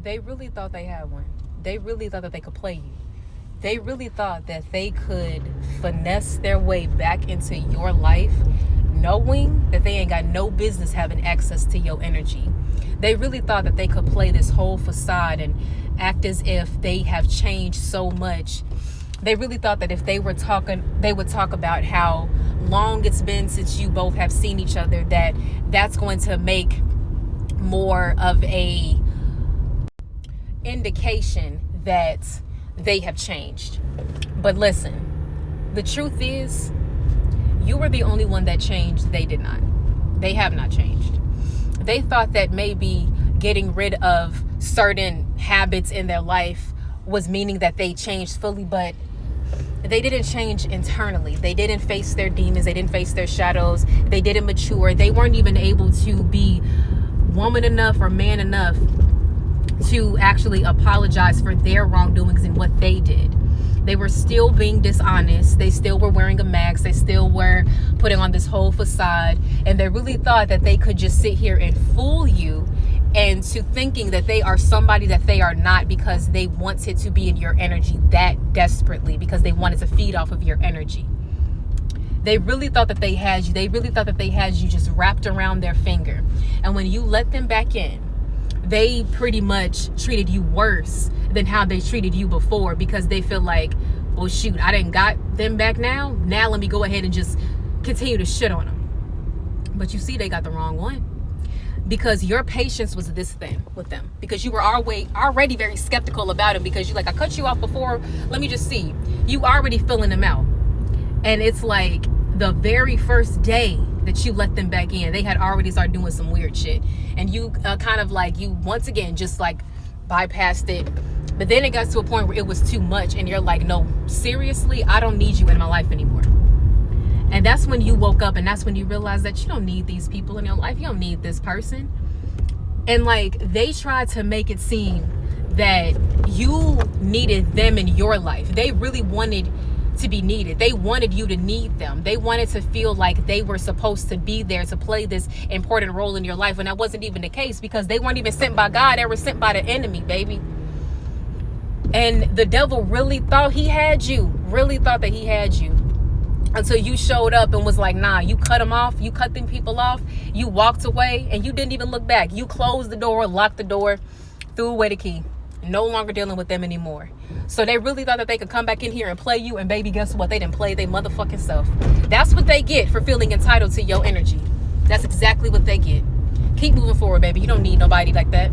They really thought they had one. They really thought that they could play you. They really thought that they could finesse their way back into your life, knowing that they ain't got no business having access to your energy. They really thought that they could play this whole facade and act as if they have changed so much. They really thought that if they were talking, they would talk about how long it's been since you both have seen each other, that's going to make more of a indication that they have changed. But listen, the truth is, you were the only one that changed. They did not. They have not changed. They thought that maybe getting rid of certain habits in their life was meaning that they changed fully, but they didn't change internally. They didn't face their demons. They didn't face their shadows. They didn't mature. They weren't even able to be woman enough or man enough to actually apologize for their wrongdoings and what they did. They were still being dishonest. They still were wearing a mask. They still were putting on this whole facade. And they really thought that they could just sit here and fool you into thinking that they are somebody that they are not, because they wanted to be in your energy that desperately, because they wanted to feed off of your energy. They really thought that they had you. They really thought that they had you just wrapped around their finger. And when you let them back in, they pretty much treated you worse than how they treated you before, because they feel like, well, shoot, I didn't got them back now. Now let me go ahead and just continue to shit on them. But you see, they got the wrong one, because your patience was this thin with them, because you were already very skeptical about it, because you're like, I cut you off before, let me just see. You already filling them out. And it's like the very first day that you let them back in, they had already started doing some weird shit. And you kind of like, you once again just like bypassed it. But then it got to a point where it was too much, and you're like, no, seriously, I don't need you in my life anymore. And that's when you woke up, and that's when you realized that you don't need these people in your life. You don't need this person. And like, they tried to make it seem that you needed them in your life. They really wanted to be needed. They wanted you to need them. They wanted to feel like they were supposed to be there to play this important role in your life. And that wasn't even the case, because they weren't even sent by God. They were sent by the enemy, baby. And the devil really thought he had you, really thought that he had you, until you showed up and was like, nah. You cut them off. You cut them people off. You walked away, and you didn't even look back. You closed the door, locked the door, threw away the key. No longer dealing with them anymore. So they really thought that they could come back in here and play you, and baby, guess what? They didn't play their motherfucking self. That's what they get for feeling entitled to your energy. That's exactly what they get. Keep moving forward, baby. You don't need nobody like that.